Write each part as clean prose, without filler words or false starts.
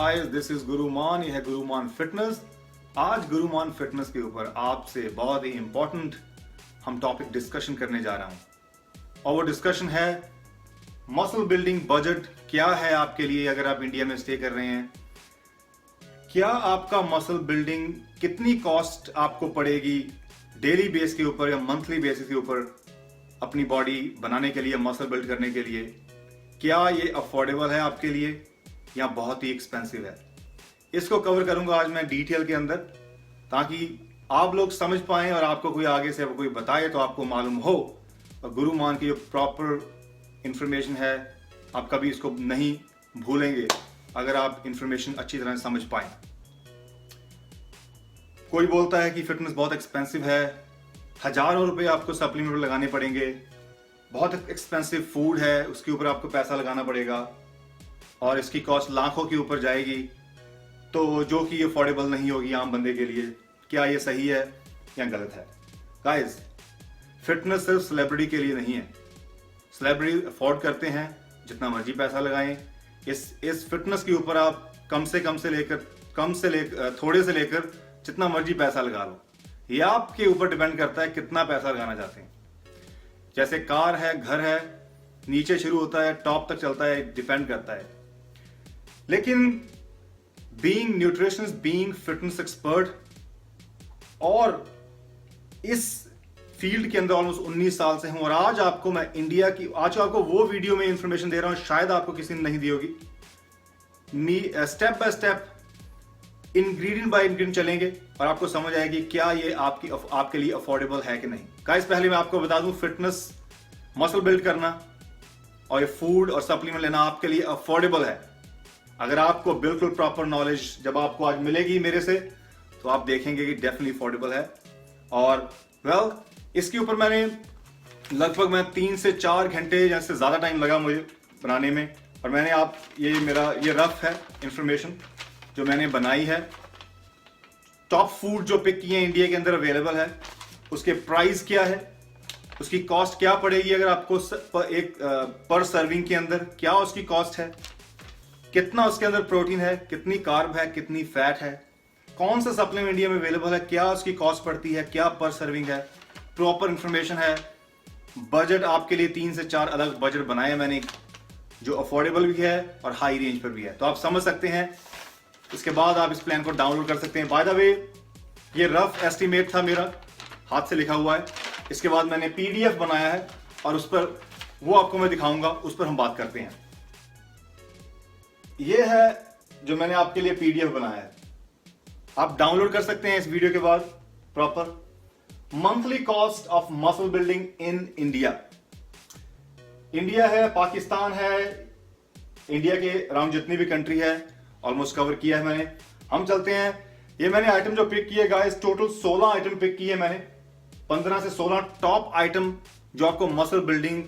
Guys, this is Guru Mann, यह है Guru Mann fitness. आज गुरुमान फिटनेस के ऊपर आपसे बहुत ही इंपॉर्टेंट हम टॉपिक डिस्कशन करने जा रहा हूं और वो डिस्कशन है मसल बिल्डिंग बजट क्या है आपके लिए अगर आप इंडिया में स्टे कर रहे हैं। क्या आपका मसल बिल्डिंग कितनी कॉस्ट आपको पड़ेगी डेली बेस के ऊपर या मंथली बेसिस के ऊपर अपनी बॉडी बनाने के लिए, मसल बिल्ड करने के लिए। क्या ये अफोर्डेबल है आपके लिए या बहुत ही एक्सपेंसिव है। इसको कवर करूंगा आज मैं डिटेल के अंदर ताकि आप लोग समझ पाएं और आपको कोई आगे से कोई बताए तो आपको मालूम हो। और गुरुमान की जो प्रॉपर इंफॉर्मेशन है आप कभी इसको नहीं भूलेंगे अगर आप इंफॉर्मेशन अच्छी तरह से समझ पाएं। कोई बोलता है कि फिटनेस बहुत एक्सपेंसिव है, हजारों रुपए आपको सप्लीमेंट लगाने पड़ेंगे, बहुत एक्सपेंसिव फूड है उसके ऊपर आपको पैसा लगाना पड़ेगा और इसकी कॉस्ट लाखों के ऊपर जाएगी, तो जो कि अफोर्डेबल नहीं होगी आम बंदे के लिए। क्या ये सही है या गलत है? गाइस, फिटनेस सिर्फ सेलिब्रिटी के लिए नहीं है। सेलिब्रिटी अफोर्ड करते हैं, जितना मर्जी पैसा लगाएं। इस फिटनेस के ऊपर आप थोड़े से लेकर जितना मर्जी पैसा लगा लो। ये आपके ऊपर डिपेंड करता है कितना पैसा लगाना चाहते हैं। जैसे कार है, घर है, नीचे शुरू होता है टॉप तक चलता है, डिपेंड करता है। लेकिन being nutritionist, being fitness expert और इस फील्ड के अंदर ऑलमोस्ट 19 साल से हूं और आज आपको वो वीडियो में इंफॉर्मेशन दे रहा हूं शायद आपको किसी ने नहीं दी होगी। Step by step, ingredient by ingredient चलेंगे और आपको समझ आएगी क्या ये आपके लिए अफोर्डेबल है कि नहीं। गाइस, पहले मैं आपको बता दूं, फिटनेस, मसल बिल्ड करना और ये फूड और सप्लीमेंट लेना आपके लिए अफोर्डेबल है अगर आपको बिल्कुल प्रॉपर नॉलेज जब आपको आज मिलेगी मेरे से, तो आप देखेंगे कि डेफिनेटली अफोर्डेबल है। और इसके ऊपर मैंने लगभग 3 से 4 घंटे या से ज्यादा टाइम लगा मुझे बनाने में। और मैंने ये रफ है इंफॉर्मेशन जो मैंने बनाई है। टॉप फूड जो पिक किए इंडिया के अंदर अवेलेबल है, उसके प्राइस क्या है, उसकी कॉस्ट क्या पड़ेगी अगर आपको पर सर्विंग के अंदर क्या उसकी कॉस्ट है, कितना उसके अंदर प्रोटीन है, कितनी कार्ब है, कितनी फैट है, कौन सा सप्लीमेंट इंडिया में अवेलेबल है, क्या उसकी कॉस्ट पड़ती है, क्या पर सर्विंग है, प्रॉपर इंफॉर्मेशन है। बजट आपके लिए 3 से 4 अलग बजट बनाए मैंने जो अफोर्डेबल भी है और हाई रेंज पर भी है, तो आप समझ सकते हैं। इसके बाद आप इस प्लान को डाउनलोड कर सकते हैं। बाय द वे, ये रफ एस्टिमेट था मेरा, हाथ से लिखा हुआ है। इसके बाद मैंने पीडीएफ बनाया है और उस पर वो आपको मैं दिखाऊंगा, उस पर हम बात करते हैं। ये है जो मैंने आपके लिए पीडीएफ बनाया है, आप डाउनलोड कर सकते हैं इस वीडियो के बाद। Proper monthly cost of muscle building in India है, पाकिस्तान है, इंडिया के अराउंड जितनी भी कंट्री है ऑलमोस्ट कवर किया है मैंने। हम चलते हैं, ये मैंने आइटम जो पिक किए गाइस, टोटल 16 आइटम पिक किए मैंने। 15 से 16 टॉप आइटम जो आपको मसल बिल्डिंग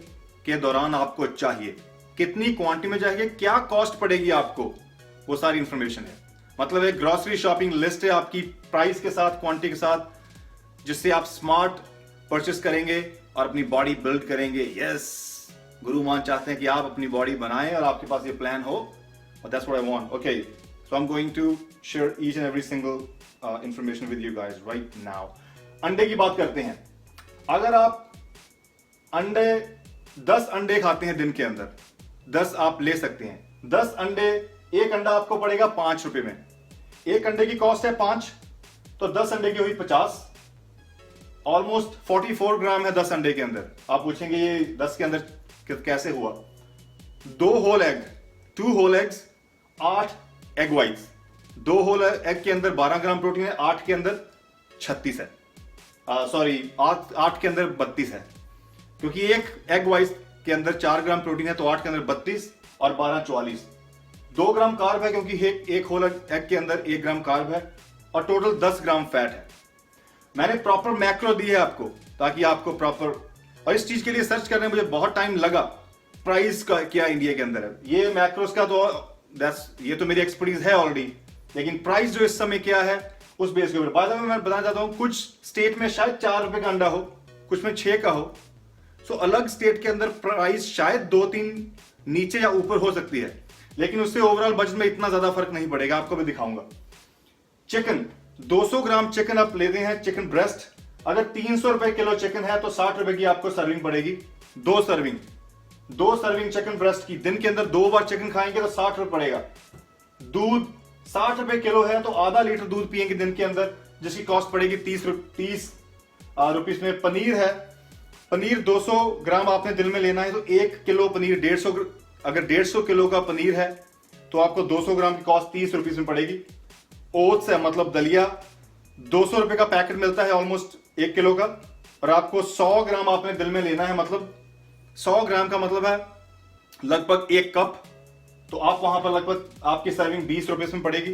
के दौरान आपको चाहिए, कितनी क्वांटिटी में चाहिए, क्या कॉस्ट पड़ेगी आपको, वो सारी इंफॉर्मेशन है। मतलब एक ग्रोसरी शॉपिंग लिस्ट है आपकी, प्राइस के साथ, क्वांटिटी के साथ, जिससे आप स्मार्ट परचेस करेंगे और अपनी बॉडी बिल्ड करेंगे। यस, गुरुमान चाहते हैं कि आप अपनी बॉडी बनाएं और आपके पास ये प्लान हो। That's what I want. Okay, so I'm going to share each and every single information with you guys right now. अंडे की बात करते हैं। अगर आप 10 अंडे खाते हैं दिन के अंदर, 10 आप ले सकते हैं। 10 अंडे, एक अंडा आपको पड़ेगा 5 रुपए में। एक अंडे की कॉस्ट है 5, तो 10 अंडे की हुई 50, ऑलमोस्ट 44 ग्राम है 10 अंडे के अंदर। आप पूछेंगे ये 10 के अंदर कैसे हुआ? 2 whole eggs, 8 egg whites. 2 whole egg के अंदर 12 ग्राम प्रोटीन है, 8 के अंदर 36 है, 8 के अंदर 32 है, क्योंकि एक एग वाइट के अंदर 4 ग्राम प्रोटीन है, तो 8 के अंदर 32 और 12 44। 2 ग्राम कार्ब है क्योंकि एक होल एग के अंदर 1 ग्राम कार्ब है और टोटल 10 ग्राम फैट है। मैंने प्रॉपर मैक्रो दी है आपको ताकि आपको प्रॉपर, और इस चीज के लिए सर्च करने में मुझे बहुत टाइम लगा, प्राइस का क्या इंडिया के अंदर है। ये मैक्रोस का तो ये तो मेरी एक्सपर्टीज है ऑलरेडी, लेकिन प्राइस जो इस समय क्या है उस बेस के ऊपर। बाद में मैं बताना चाहता हूं, कुछ स्टेट में शायद 4 रुपए का अंडा हो, कुछ में 6 का हो। सो अलग स्टेट के अंदर प्राइस शायद 2-3 नीचे या ऊपर हो सकती है। लेकिन उससे ओवरऑल बजट में इतना ज्यादा फर्क नहीं पड़ेगा, आपको मैं दिखाऊंगा। चिकन 200 ग्राम चिकन आप लेते हैं, चिकन ब्रेस्ट, अगर 300 रुपए किलो चिकन है तो 60 रुपए की आपको सर्विंग पड़ेगी। दो सर्विंग चिकन ब्रेस्ट की, दिन के अंदर 2 बार चिकन खाएंगे तो 60 रुपए पड़ेगा। दूध 60 रुपए किलो है तो आधा लीटर दूध पिएंगे दिन के अंदर, जिसकी कॉस्ट पड़ेगी 30 रुपीस में। पनीर है, पनीर 200 ग्राम आपने दिन में लेना है तो 1 किलो पनीर 150, अगर 150 किलो का पनीर है तो आपको 200 ग्राम की कॉस्ट 30 रुपीस में पड़ेगी। ओट्स है, मतलब दलिया, 200 रुपए का पैकेट मिलता है ऑलमोस्ट 1 किलो का, और आपको 100 ग्राम आपने दिन में लेना है, मतलब 100 ग्राम का मतलब है लगभग 1 कप, तो आप वहां पर लगभग आपकी सर्विंग 20 रुपए में पड़ेगी।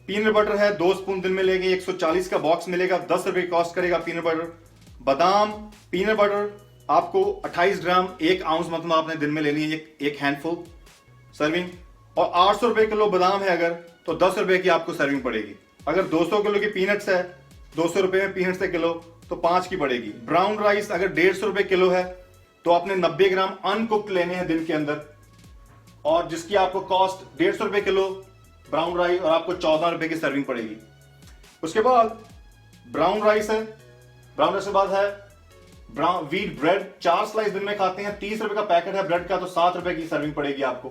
पीनट बटर है, 2 स्पून दिन में लेंगे, 140 का बॉक्स मिलेगा, 10 रुपए कॉस्ट करेगा पीनट बटर। बादाम पीनट बटर आपको 28 ग्राम 1 आउंस मतलब आपने दिन में लेनी है, एक हैंडफुल सर्विंग, और 800 रुपए किलो बादाम है अगर, तो 10 रुपए की आपको सर्विंग पड़ेगी। अगर 200 किलो की पीनट्स है, 200 रुपए में पीनट्स है किलो, तो 5 की पड़ेगी। ब्राउन राइस अगर 150 रुपए किलो है तो आपने 90 ग्राम अनकुक्ड लेने हैं दिन के अंदर, और जिसकी आपको कॉस्ट 150 रुपए किलो ब्राउन राइस, और आपको 14 रुपए की सर्विंग पड़ेगी। उसके बाद ब्राउन राइस है, ब्राउन राइस के बाद है ब्राउन व्हीट ब्रेड, 4 स्लाइस दिन में खाते हैं, 30 रुपए का पैकेट है ब्रेड का, तो 7 रुपए की सर्विंग पड़ेगी आपको।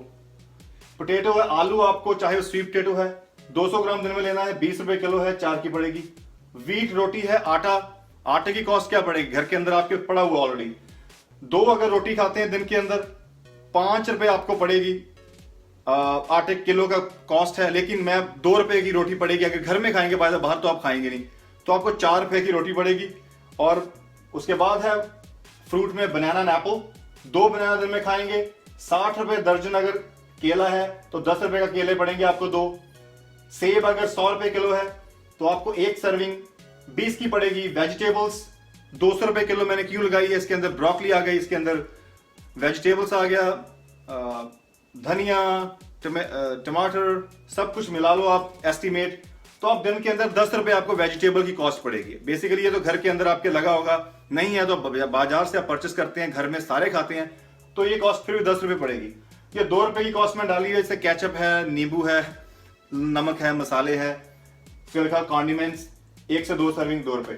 पोटेटो है, आलू आपको चाहे वो स्वीट पोटेटो है, 200 ग्राम दिन में लेना है, 20 रुपए किलो है, 4 की पड़ेगी। व्हीट रोटी है, आटे की कॉस्ट क्या पड़ेगी, घर के अंदर आपके पड़ा हुआ ऑलरेडी, 2 अगर रोटी खाते हैं दिन के अंदर 5 रुपए आपको पड़ेगी। आटे किलो का कॉस्ट है, लेकिन मैं 2 रुपए की रोटी पड़ेगी अगर घर में खाएंगे, बाहर तो आप खाएंगे नहीं, तो आपको 4 रुपए की रोटी पड़ेगी। और उसके बाद है फ्रूट में बनाना एप्पल, 2 बनाना दिन में खाएंगे, 60 रुपए दर्जन। अगर केला है तो 10 रुपए का केले पड़ेंगे आपको 2। सेब अगर 100 रुपए किलो है तो आपको 1 सर्विंग 20 की पड़ेगी। वेजिटेबल्स 200 रुपए किलो मैंने क्यों लगाई है, इसके अंदर ब्रोकली आ गई, इसके अंदर वेजिटेबल्स आ गया, धनिया, टमाटर, सब कुछ मिला लो आप एस्टिमेट, तो आप दिन के अंदर 10 रुपए आपको वेजिटेबल की कॉस्ट पड़ेगी। बेसिकली ये तो घर के अंदर आपके लगा होगा, नहीं है तो बाजार से आप परचेस करते हैं, घर में सारे खाते हैं, तो ये कॉस्ट फिर भी 10 रुपए पड़ेगी। ये 2 रुपए की कॉस्ट में डाली है, जैसे केचप है, नींबू है, नमक है, मसाले है, फिर लिखा कॉन्डिमेंट्स, 1 से 2 सर्विंग 2 रुपए।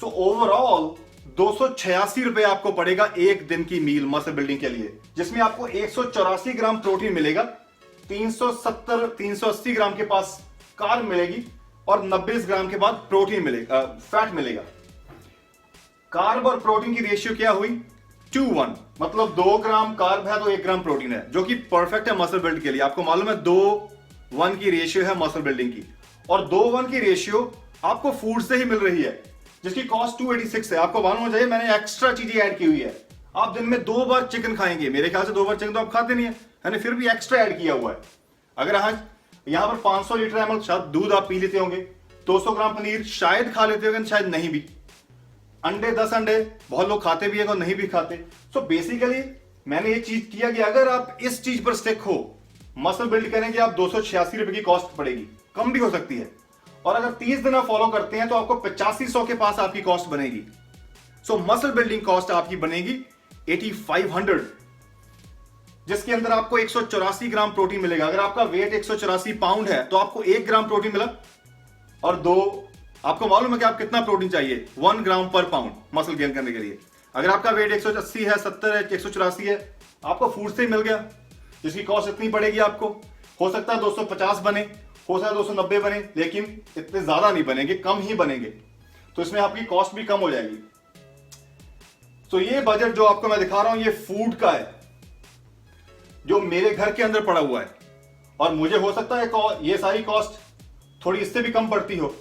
तो ओवरऑल 286 रुपए आपको पड़ेगा एक दिन की मील मसल बिल्डिंग के लिए, जिसमें आपको 184 ग्राम प्रोटीन मिलेगा, 380 ग्राम के पास कार्ब मिलेगी, और 90 ग्राम के बाद प्रोटीन मिलेगा, फैट मिलेगा। कार्ब और प्रोटीन की रेशियो क्या हुई, 2:1, मतलब 2 ग्राम कार्ब है तो 1 ग्राम प्रोटीन है, जो कि परफेक्ट है मसल बिल्ड के लिए। आपको मालूम है 2:1 की रेशियो है मसल बिल्डिंग की, और 2:1 की रेशियो आपको फूड से ही मिल रही है, जिसकी कॉस्ट 286 है। आपको मालूम हो जाए मैंने एक्स्ट्रा चीजें ऐड की हुई है। आप दिन में 2 बार चिकन खाएंगे, मेरे ख्याल से 2 बार चिकन तो आप खाते नहीं है, यानी फिर भी एक्स्ट्रा ऐड किया हुआ है। अगर आज यहां पर 500 लीटर एमएल शायद दूध आप पी लेते होंगे, 200 ग्राम पनीर शायद खा लेते होंगे, शायद नहीं भी। अंडे 10 अंडे, बहुत लोग खाते भी है और नहीं भी खाते। सो बेसिकली मैंने ये चीज किया कि अगर आप इस चीज पर स्टिक हो, मसल बिल्ड करेंगे, आप 286 रुपए की कॉस्ट पड़ेगी, कम भी हो सकती है, और अगर 30 दिन आप फॉलो करते हैं तो आपको 8500 के पास आपकी कॉस्ट बनेगी। सो मसल बिल्डिंग कॉस्ट आपकी बनेगी 8500, जिसके अंदर आपको 184 ग्राम प्रोटीन मिलेगा। अगर आपका वेट 184 पाउंड है तो आपको 1 ग्राम प्रोटीन मिला, और 2 आपको मालूम है कि आप कितना प्रोटीन चाहिए, 1 ग्राम पर पाउंड मसल गेन करने के लिए। अगर आपका वेट 180 है, 70 है, 184 है, आपको फूड से ही मिल गया, जिसकी कॉस्ट इतनी पड़ेगी आपको। हो सकता है 250 बने, हो सकता है 290 बने, लेकिन इतने ज्यादा नहीं बनेंगे, कम ही बनेंगे, तो इसमें आपकी कॉस्ट भी कम हो जाएगी। तो ये बजट जो आपको मैं दिखा रहा हूं, ये फूड का है, जो मेरे घर के अंदर पड़ा हुआ है, और मुझे हो सकता है ये सारी कॉस्ट थोड़ी इससे भी कम पड़ती हो,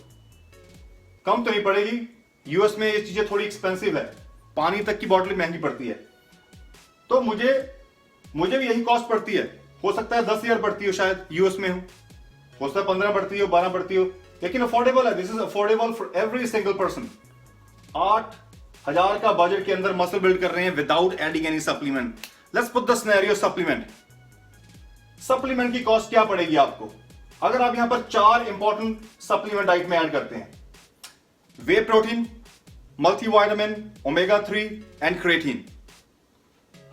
कम तो नहीं पड़ेगी। यूएस में ये चीजें थोड़ी एक्सपेंसिव है, पानी तक की बॉटल महंगी पड़ती है, तो मुझे भी यही कॉस्ट पड़ती है। हो सकता है 10,000 पड़ती हो, शायद यूएस में हो सकता है 15 पड़ती हो, 12 पड़ती हो, लेकिन अफोर्डेबल है। This is affordable for every single person. 8,000 का बजट के अंदर मसल बिल्ड कर रहे हैं without adding any supplement. Let's put the scenario supplement की कॉस्ट क्या पड़ेगी आपको, अगर आप यहां पर 4 इंपॉर्टेंट सप्लीमेंट डाइट में ऐड करते हैं, whey protein, multivitamin, omega 3 and creatine.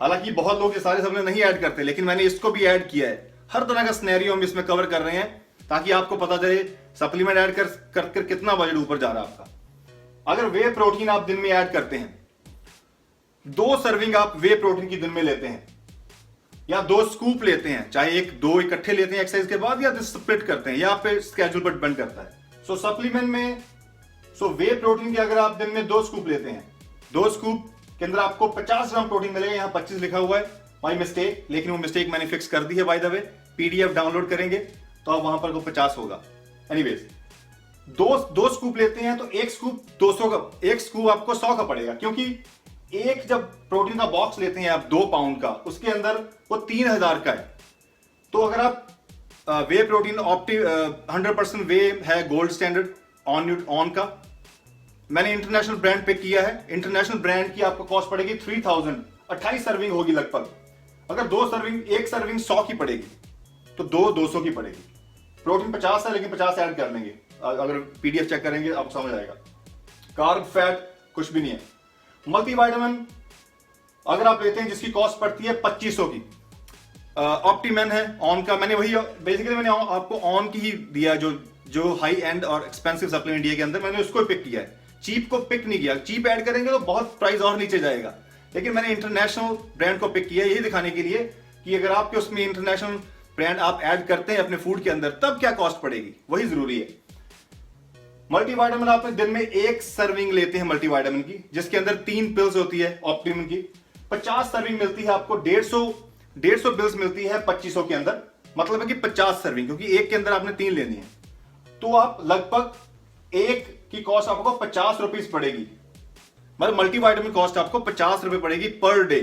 हालांकि बहुत लोग ये सारे सप्लीमेंट नहीं ऐड करते, लेकिन मैंने इसको भी ऐड किया है। हर तरह का सिनेरियो हम इसमें कवर कर रहे हैं ताकि आपको पता चले सप्लीमेंट ऐड कर कितना बजट ऊपर जा रहा है आपका। अगर वे प्रोटीन आप दिन में ऐड करते हैं, 2 सर्विंग आप वे प्रोटीन की दिन में लेते हैं या 2 स्कूप लेते हैं, चाहे 1-2 इकट्ठे लेते हैं एक्सरसाइज के बाद या स्प्लिट करते हैं, या आप पे स्केड्यूल पर डिपेंड करता है। सो सप्लीमेंट में वे प्रोटीन के अगर आप दिन में 2 स्कूप लेते हैं, 2 स्कूप के अंदर आपको 50 ग्राम प्रोटीन मिलेगा। यहां 25 लिखा हुआ है, माई मिस्टेक, लेकिन वो मिस्टेक मैंने फिक्स कर दी है by the way. PDF download करेंगे तो आप वहां पर 50 होगा। एनीवेज, 2 स्कूप लेते हैं तो 1 स्कूप 200 का, 1 स्कूप आपको 100 का पड़ेगा, क्योंकि एक जब प्रोटीन का बॉक्स लेते हैं आप 2 पाउंड का, उसके अंदर वो 3000 का है। तो अगर आप वे प्रोटीन 100% वे है गोल्ड स्टैंडर्ड ऑन का, मैंने इंटरनेशनल ब्रांड पे किया है। इंटरनेशनल ब्रांड की आपको कॉस्ट पड़ेगी 3000, 28 सर्विंग होगी लगभग। अगर 2 सर्विंग, 1 सर्विंग 100 की पड़ेगी तो 200 की पड़ेगी। प्रोटीन 50 है, लेकिन 50 ऐड कर लेंगे, अगर पीडीएफ चेक करेंगे आपको समझ आएगा। कार्ब फैट कुछ भी नहीं है। मल्टीविटामिन अगर आप लेते हैं जिसकी कॉस्ट पड़ती है 2500 की, ऑप्टीमैन है ऑन का, मैंने वही बेसिकली मैंने आपको ऑन की ही दिया, जो हाई एंड और एक्सपेंसिव सप्लीमेंट इंडिया के अंदर मैंने उसको पिक किया है, चीप को पिक नहीं किया। चीप ऐड करेंगे तो बहुत प्राइस और नीचे जाएगा, लेकिन मैंने इंटरनेशनल ब्रांड को पिक किया यही दिखाने के लिए कि अगर आपके उसमें इंटरनेशनल ब्रांड आप ऐड करते हैं अपने फूड के अंदर तब क्या कॉस्ट पड़ेगी, वही जरूरी है। मल्टीविटामिन आप दिन में 1 सर्विंग लेते हैं मल्टीविटामिन की, जिसके अंदर 3 पिल्स होती है ऑप्टिमम की। 50 सर्विंग मिलती है आपको, 150 पिल्स मिलती है 2500 के अंदर, मतलब है कि 50 सर्विंग, क्योंकि एक के अंदर आपने 3 लेनी है। तो आप लगभग एक की कॉस्ट आपको 50 रुपीज पड़ेगी, मतलब मल्टीविटामिन कॉस्ट आपको 50 रुपए पड़ेगी पर डे।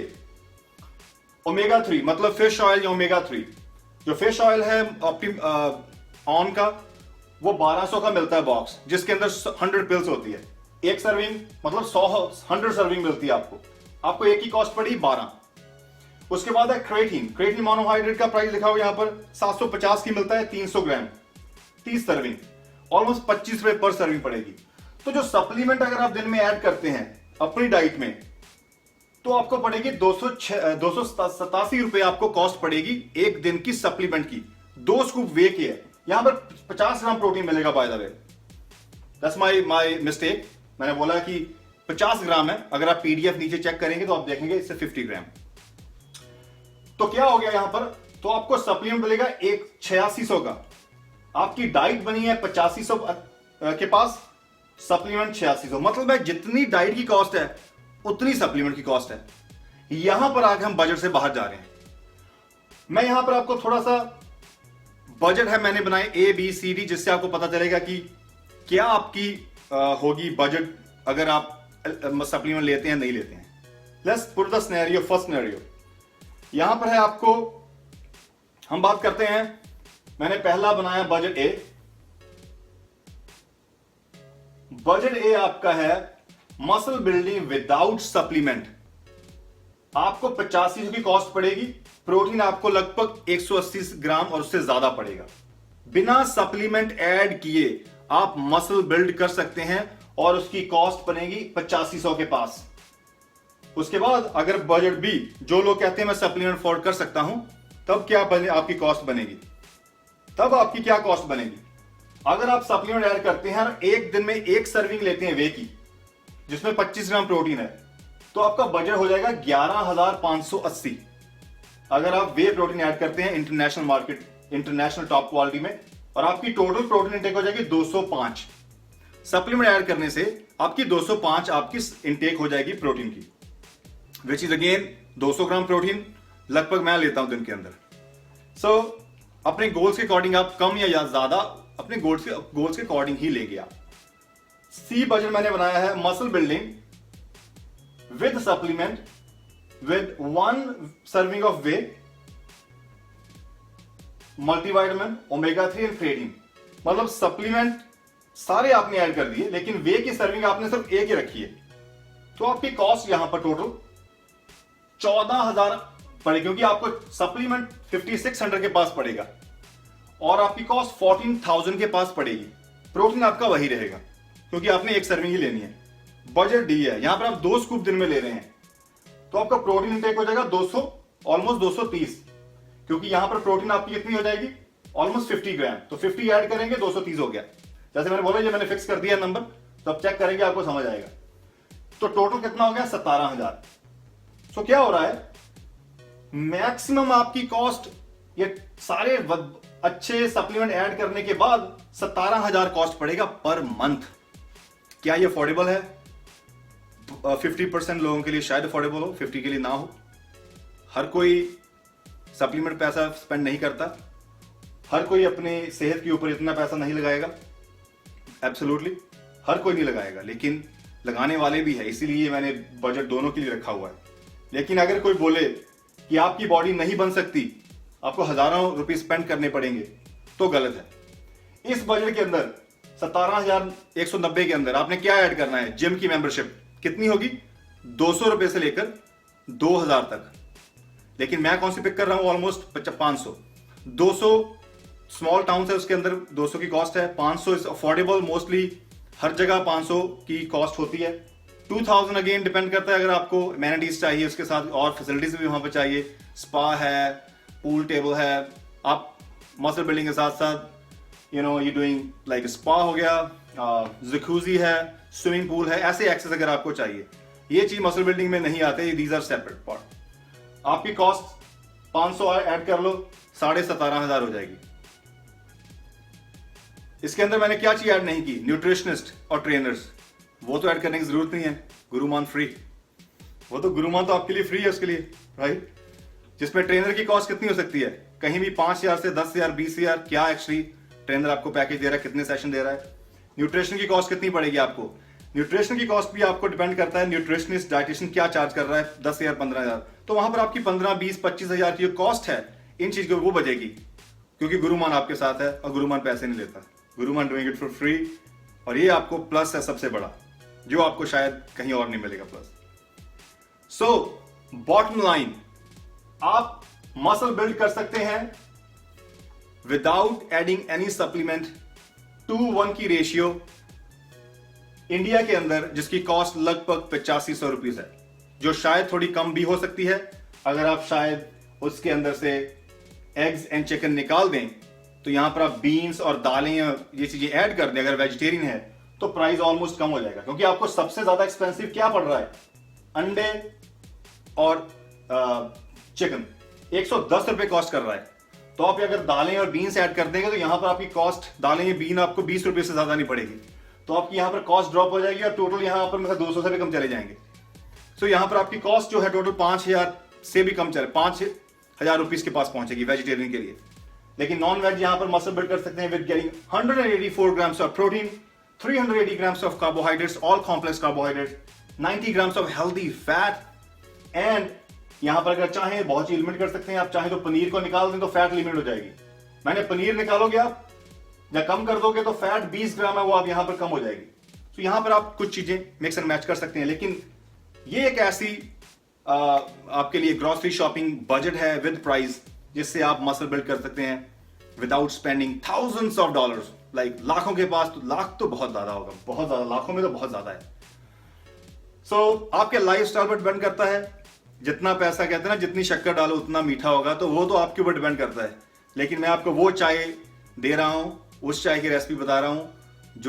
ओमेगा 3 मतलब फिश ऑयल या ओमेगा 3, जो फिश ऑयल है ऑन का वो 1200 का मिलता है बॉक्स, जिसके अंदर 100 पिल्स होती है। 1 सर्विंग मतलब 100 सर्विंग मिलती है आपको एक की कॉस्ट पड़ी 12। उसके बाद है क्रेटीन मोनोहाइड्रेट का प्राइस लिखा हुआ यहां पर 750 की मिलता है, 300 ग्राम, 30 सर्विंग, ऑलमोस्ट 25 रुपए पर सर्विंग पड़ेगी। तो जो सप्लीमेंट अगर आप दिन में ऐड करते हैं अपनी डाइट में तो आपको पड़ेगी 287 रुपए आपको कॉस्ट पड़ेगी एक दिन की सप्लीमेंट की। 2 स्कूप वे की है, यहां पर 50 ग्राम प्रोटीन मिलेगा by the way, that's my mistake, मैंने बोला कि 50 ग्राम है, अगर आप पीडीएफ नीचे चेक करेंगे तो आप देखेंगे इससे 50 ग्राम। तो क्या हो गया यहां पर, तो आपको सप्लीमेंट मिलेगा 8600 का, आपकी डाइट बनी है 8500 के पास, सप्लीमेंट 8600, मतलब है जितनी डाइट की कॉस्ट है उतनी सप्लीमेंट की कॉस्ट है। यहां पर आगे हम बजट से बाहर जा रहे हैं। मैं यहां पर आपको थोड़ा सा बजट है मैंने बनाए ABCD, जिससे आपको पता चलेगा कि क्या आपकी होगी बजट अगर आप सप्लीमेंट लेते हैं नहीं लेते हैं। Let's put the scenario, first scenario यहां पर है आपको, हम बात करते हैं, मैंने पहला बनाया बजट ए। बजट ए आपका है मसल बिल्डिंग विदाउट सप्लीमेंट, आपको 8500 की कॉस्ट पड़ेगी, प्रोटीन आपको लगभग 180 ग्राम और उससे ज्यादा पड़ेगा। बिना सप्लीमेंट ऐड किए आप मसल बिल्ड कर सकते हैं और उसकी कॉस्ट बनेगी 8500 के पास। उसके बाद अगर बजट बी, जो लोग कहते हैं मैं सप्लीमेंट अफोर्ड कर सकता हूं, तब क्या आपकी कॉस्ट बनेगी, तब आपकी क्या कॉस्ट बनेगी। अगर आप सप्लीमेंट ऐड करते हैं और एक दिन में 1 सर्विंग लेते हैं वे की, जिसमें 25 ग्राम प्रोटीन है, तो आपका बजट हो जाएगा 11580। अगर आप वे प्रोटीन ऐड करते हैं international market, international top quality में, और आपकी टोटल प्रोटीन इंटेक हो जाएगी 205। सप्लीमेंट ऐड करने से आपकी 205 आपकी इंटेक हो जाएगी प्रोटीन की, which is again 200 gram protein लगभग मैं लेता हूं दिन के अंदर। सो अपने गोल्स के अकॉर्डिंग आप कम या ज्यादा अपने गोल्स के अकॉर्डिंग ही लेंगे आप। सी बजट मैंने बनाया है muscle building with supplement with 1 serving of way, multivitamin, omega 3 and creatine, मतलब सप्लीमेंट सारे आपने ऐड कर दिए, लेकिन वे की सर्विंग आपने सिर्फ एक ही रखी है। तो आपकी कॉस्ट यहां पर टोटल 14000 पड़ेगी, क्योंकि आपको सप्लीमेंट 5600 के पास पड़ेगा और आपकी कॉस्ट 14000 के पास पड़ेगी। प्रोटीन आपका वही रहेगा क्योंकि आपने 1 सर्विंग ही लेनी है। बजट डी है, यहां पर आप 2 स्कूप दिन में ले रहे हैं, तो आपका प्रोटीन इंटेक हो जाएगा 200, ऑलमोस्ट 230, क्योंकि यहां पर प्रोटीन आपकी कितनी हो जाएगी, ऑलमोस्ट 50 ग्राम। तो 50 ऐड करेंगे 230 हो गया। जैसे मैंने बोला, ये मैंने फिक्स कर दिया नंबर, तो अब चेक करेंगे आपको समझ आएगा। तो टोटल कितना हो गया, 17,000। सो क्या हो रहा है, मैक्सिमम आपकी कॉस्ट, ये सारे अच्छे सप्लीमेंट ऐड करने के बाद 17,000 कॉस्ट पड़ेगा पर मंथ। क्या ये अफोर्डेबल है? 50% लोगों के लिए शायद अफोर्डेबल हो, 50 के लिए ना हो। हर कोई सप्लीमेंट पैसा स्पेंड नहीं करता, हर कोई अपनी सेहत के ऊपर इतना पैसा नहीं लगाएगा, एब्सोल्युटली हर कोई नहीं लगाएगा, लेकिन लगाने वाले भी है, इसीलिए मैंने बजट दोनों के लिए रखा हुआ है। लेकिन अगर कोई बोले कि आपकी बॉडी नहीं बन सकती, आपको हजारों रुपए स्पेंड करने पड़ेंगे, तो गलत है। इस बजट के अंदर 17,190 के अंदर आपने क्या ऐड करना है? जिम की मेंबरशिप कितनी होगी? 200 रुपए से लेकर 2,000 तक। लेकिन मैं कौन सी पिक कर रहा हूं? ऑलमोस्ट 500। 200 स्मॉल टाउन है, उसके अंदर 200 की कॉस्ट है। 500 इज अफोर्डेबल, मोस्टली हर जगह 500 की कॉस्ट होती है। 2000 अगेन डिपेंड करता है, अगर आपको एमेनिटीज चाहिए, उसके साथ और फैसिलिटीज भी वहां पर चाहिए, स्पा है, पूल टेबल है, आप मसल बिल्डिंग के साथ साथ यू डूइंग लाइक स्पा हो गया, जकूजी है, स्विमिंग पूल है, ऐसे एक्सेस अगर आपको चाहिए, ये चीज मसल बिल्डिंग में नहीं आते, दीज आर सेपरेट पार्ट। आपकी कॉस्ट 500 ऐड कर लो, 17,500 हो जाएगी। इसके अंदर मैंने क्या चीज ऐड नहीं की? न्यूट्रिशनिस्ट और ट्रेनर्स, वो तो ऐड करने की जरूरत नहीं है। गुरुमान फ्री, वो तो गुरुमान तो आपके लिए फ्री है उसके लिए, राइट? जिसमें ट्रेनर की कॉस्ट कितनी हो सकती है? कहीं भी 5,000 से 10,000 20,000, क्या एक्चुअली ट्रेनर आपको पैकेज दे रहा है, कितने सेशन दे रहा है। न्यूट्रिशन की कॉस्ट कितनी पड़ेगी आपको? न्यूट्रिशन की कॉस्ट भी आपको डिपेंड करता है, न्यूट्रिशनिस्ट डाइटिशियन क्या चार्ज कर रहा है, 10,000 15,000, तो वहां पर आपकी 15 20 25,000 की जो कॉस्ट है इन चीज की, वो बचेगी, क्योंकि गुरुमान आपके साथ है और गुरुमान पैसे नहीं लेता। Guru Mann doing it for free, और ये आपको प्लस है सबसे बड़ा, जो आपको शायद कहीं और नहीं मिलेगा प्लस। सो बॉटम लाइन, आप मसल बिल्ड कर सकते हैं विदाउट एडिंग एनी सप्लीमेंट, 2:1 की रेशियो इंडिया के अंदर, जिसकी कॉस्ट लगभग 8500 रुपीज है, जो शायद थोड़ी कम भी हो सकती है अगर आप शायद उसके अंदर से एग्स एंड चिकन निकाल दें। तो यहां पर आप बीन्स और दालें ये चीजें ऐड कर दें, अगर वेजिटेरियन है तो प्राइस ऑलमोस्ट कम हो जाएगा, क्योंकि आपको सबसे ज्यादा एक्सपेंसिव क्या पड़ रहा है? अंडे और चिकन 110 रुपए कॉस्ट कर रहा है। तो आप अगर दालें और बीन्स ऐड कर देंगे तो यहां पर आपकी कॉस्ट, दालें या बीन आपको 20 रुपए से ज्यादा नहीं पड़ेगी, तो आपकी यहां पर कॉस्ट ड्रॉप हो जाएगी और टोटल यहां पर मतलब 200 से भी कम चले जाएंगे। सो यहां पर आपकी कॉस्ट जो है टोटल 5,000 से भी कम चले, 5,000 रुपीज के पास पहुंचेगी वेजिटेरियन के लिए। लेकिन नॉन वेज यहां पर मसल बिल्ड कर सकते हैं with getting 184 grams of protein, 380 grams of carbohydrates, all complex carbohydrates, 90 grams of healthy fat, and यहां पर अगर चाहें बहुत चीज लिमिट कर सकते हैं। आप चाहें तो पनीर को निकाल दें तो फैट लिमिट हो जाएगी। मैंने पनीर निकालोगे आप या कम कर दोगे तो फैट 20 ग्राम है, वो आप यहां पर कम हो जाएगी। तो यहां पर आप कुछ चीजें मिक्स एंड मैच कर सकते हैं। लेकिन ये एक ऐसी आपके लिए ग्रोसरी शॉपिंग बजट है विद प्राइस, जिससे आप मसल बिल्ड कर सकते हैं without spending thousands of dollars, like लाखों के पास, तो लाख तो बहुत ज्यादा होगा, बहुत ज्यादा, लाखों में तो बहुत ज्यादा है। सो आपके लाइफस्टाइल पर डिपेंड करता है। जितना पैसा, कहते हैं ना, जितनी शक्कर डालो उतना मीठा होगा, तो वो तो आपके ऊपर डिपेंड करता है। लेकिन मैं आपको वो चाय दे रहा हूं, उस चाय की रेसिपी बता रहा हूं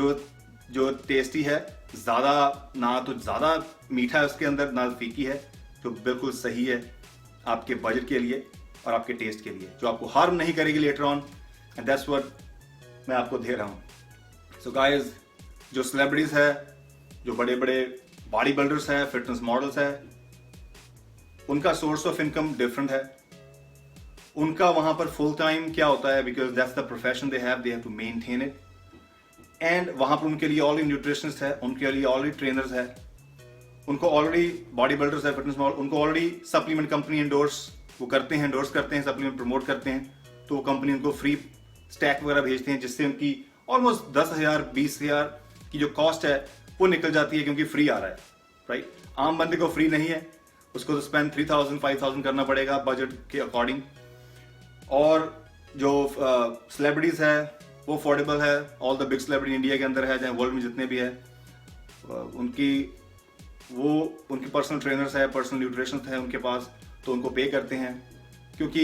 जो टेस्टी है, ज्यादा ना तो ज्यादा मीठा है उसके अंदर, ना फीकी है, जो बिल्कुल सही है आपके बजट के लिए और आपके टेस्ट के लिए, जो आपको हार्म नहीं करेगी later on, and that's what मैं आपको दे रहा हूं। सो गाइस, जो सेलिब्रिटीज है, जो बड़े बड़े बॉडी बिल्डर्स है, फिटनेस मॉडल्स है, उनका सोर्स ऑफ इनकम डिफरेंट है। उनका वहां पर फुल टाइम क्या होता है, because that's the profession they have to maintain it, and वहां पर उनके लिए ऑलरेडी न्यूट्रिशनिस्ट है, उनके लिए ऑलरेडी ट्रेनर्स है, उनको ऑलरेडी बॉडी बिल्डर्स है, फिटनेस मॉडल, उनको ऑलरेडी सप्लीमेंट कंपनी एंडोर्स करते हैं, सप्लीमेंट प्रमोट करते हैं, तो वो कंपनी उनको फ्री स्टैक वगैरह भेजते हैं, जिससे उनकी ऑलमोस्ट 10,000 20,000 की जो कॉस्ट है वो निकल जाती है, क्योंकि फ्री आ रहा है, राइट? आम बंदे को फ्री नहीं है, उसको तो स्पेंड 3,000 5,000 करना पड़ेगा बजट के अकॉर्डिंग। और जो सेलिब्रिटीज है वो अफोर्डेबल है, all the big celebrity India के अंदर है, चाहे वर्ल्ड में जितने भी है, उनकी पर्सनल ट्रेनर्स है, पर्सनल न्यूट्रिशनिस्ट है उनके पास, तो उनको पे करते हैं, क्योंकि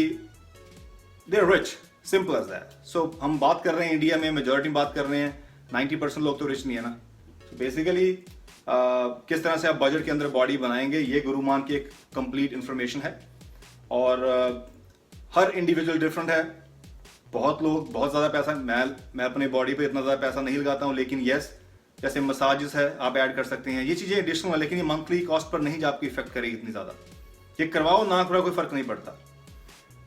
they are rich, simple as that. So हम बात कर रहे हैं इंडिया में, मेजोरिटी बात कर रहे हैं, 90% लोग तो रिच नहीं है ना। so बेसिकली किस तरह से आप बजट के अंदर बॉडी बनाएंगे, ये गुरुमान की एक कंप्लीट इंफॉर्मेशन है। और हर इंडिविजुअल डिफरेंट है। बहुत लोग बहुत ज़्यादा पैसा, मैं अपने बॉडी पे इतना ज़्यादा पैसा नहीं लगाता हूँ, लेकिन यस, जैसे मसाजेस है आप ऐड कर सकते हैं, ये चीज़ें एडिशनल है, लेकिन ये मंथली कॉस्ट पर नहीं आपकी इफेक्ट करेगी इतनी ज़्यादा। ये करवाओ ना करवाओ कोई फर्क नहीं पड़ता।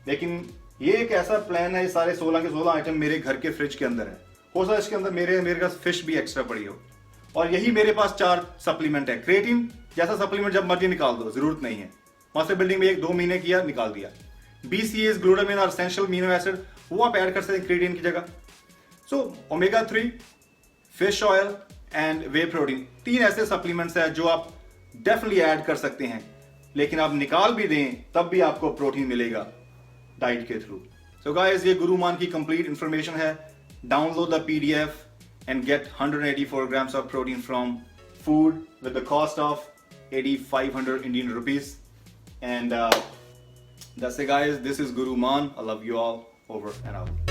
लेकिन ये एक ऐसा प्लान है, सारे 16 के 16 आइटम मेरे घर के फ्रिज के अंदर है। हो सकता है इसके अंदर मेरे पास फिश भी एक्स्ट्रा पड़ी हो, और यही मेरे पास 4 सप्लीमेंट है। क्रिएटिन जैसा सप्लीमेंट जब मर्जी निकाल दो, जरूरत नहीं है। मसल बिल्डिंग में 1-2 महीने किया, निकाल दिया। BCAAs, ग्लूटामिन और एसेंशियल अमीनो एसिड, वो आप ऐड कर सकते हैं क्रिएटिन की जगह। So omega 3, fish oil and way protein, 3 ऐसे सप्लीमेंट्स हैं जो आप डेफिनेटली ऐड कर सकते हैं। लेकिन आप निकाल भी दें तब भी आपको प्रोटीन मिलेगा डाइट के थ्रू। सो गाइस, ये गुरुमान की कंप्लीट इंफॉर्मेशन है। Download the PDF and get 184 grams of protein from food with the cost of 8,500 Indian rupees. And that's it guys, this is Guru Man. I love you all. Over and out.